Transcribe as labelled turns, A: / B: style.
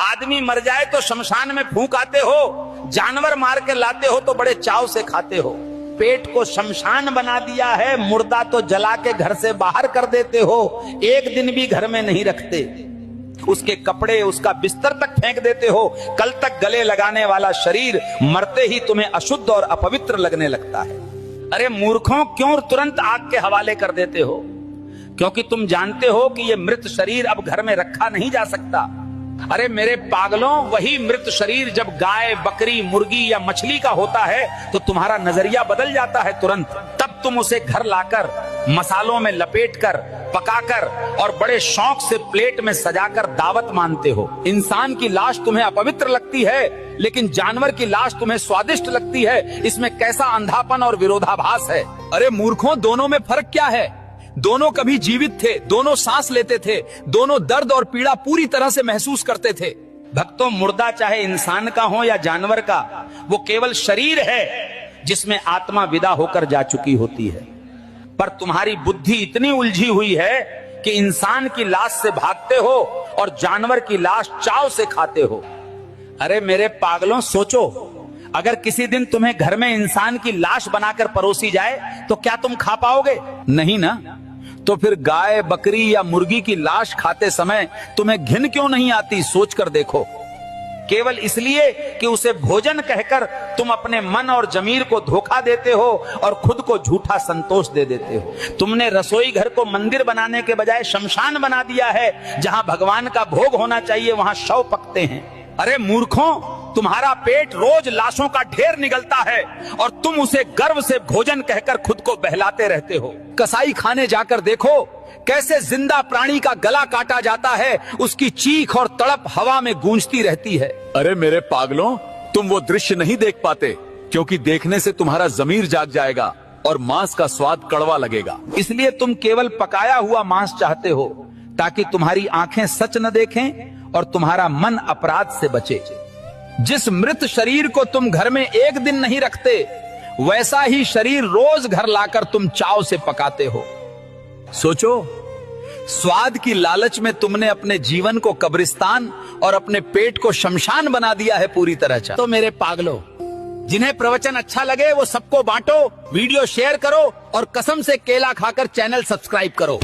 A: आदमी मर जाए तो शमशान में फूंक आते हो, जानवर मार के लाते हो तो बड़े चाव से खाते हो। पेट को शमशान बना दिया है, मुर्दा तो जला के घर से बाहर कर देते हो, एक दिन भी घर में नहीं रखते। उसके कपड़े, उसका बिस्तर तक फेंक देते हो। कल तक गले लगाने वाला शरीर मरते ही तुम्हें अशुद्ध और अपवित्र लगने लगता है। अरे मूर्खों, क्यों तुरंत आग के हवाले कर देते हो? क्योंकि तुम जानते हो कि यह मृत शरीर अब घर में रखा नहीं जा सकता। अरे मेरे पागलों, वही मृत शरीर जब गाय, बकरी, मुर्गी या मछली का होता है तो तुम्हारा नजरिया बदल जाता है तुरंत। तब तुम उसे घर लाकर मसालों में लपेटकर, पकाकर और बड़े शौक से प्लेट में सजाकर दावत मानते हो। इंसान की लाश तुम्हें अपवित्र लगती है, लेकिन जानवर की लाश तुम्हें स्वादिष्ट लगती है। इसमें कैसा अंधापन और विरोधाभास है।
B: अरे मूर्खों, दोनों में फर्क क्या है? दोनों कभी जीवित थे, दोनों सांस लेते थे, दोनों दर्द और पीड़ा पूरी तरह से महसूस करते थे।
A: भक्तों, मुर्दा चाहे इंसान का हो या जानवर का, वो केवल शरीर है जिसमें आत्मा विदा होकर जा चुकी होती है। पर तुम्हारी बुद्धि इतनी उलझी हुई है कि इंसान की लाश से भागते हो और जानवर की लाश चाव से खाते हो। अरे मेरे पागलों, सोचो, अगर किसी दिन तुम्हें घर में इंसान की लाश बनाकर परोसी जाए तो क्या तुम खा पाओगे?
B: नहीं ना। तो फिर गाय, बकरी या मुर्गी की लाश खाते समय तुम्हें घिन क्यों नहीं आती? सोच कर देखो।
A: केवल इसलिए कि उसे भोजन कहकर तुम अपने मन और जमीर को धोखा देते हो और खुद को झूठा संतोष दे देते हो। तुमने रसोई घर को मंदिर बनाने के बजाय शमशान बना दिया है। जहां भगवान का भोग होना चाहिए वहां शव पकते हैं। अरे मूर्खों, तुम्हारा पेट रोज लाशों का ढेर निगलता है और तुम उसे गर्व से भोजन कहकर खुद को बहलाते रहते हो।
B: कसाई खाने जाकर देखो कैसे जिंदा प्राणी का गला काटा जाता है, उसकी चीख और तड़प हवा में गूंजती रहती है। अरे मेरे पागलों, तुम वो दृश्य नहीं देख पाते क्योंकि देखने से तुम्हारा जमीर जाग जाएगा और मांस का स्वाद कड़वा लगेगा।
A: इसलिए तुम केवल पकाया हुआ मांस चाहते हो ताकि तुम्हारी आंखें सच न देखें और तुम्हारा मन अपराध से बचे।
B: जिस मृत शरीर को तुम घर में एक दिन नहीं रखते, वैसा ही शरीर रोज घर लाकर तुम चाव से पकाते हो। सोचो, स्वाद की लालच में तुमने अपने जीवन को कब्रिस्तान और अपने पेट को शमशान बना दिया है पूरी तरह।
A: तो मेरे पागलों, जिन्हें प्रवचन अच्छा लगे वो सबको बांटो, वीडियो शेयर करो और कसम से केला खाकर चैनल सब्सक्राइब करो।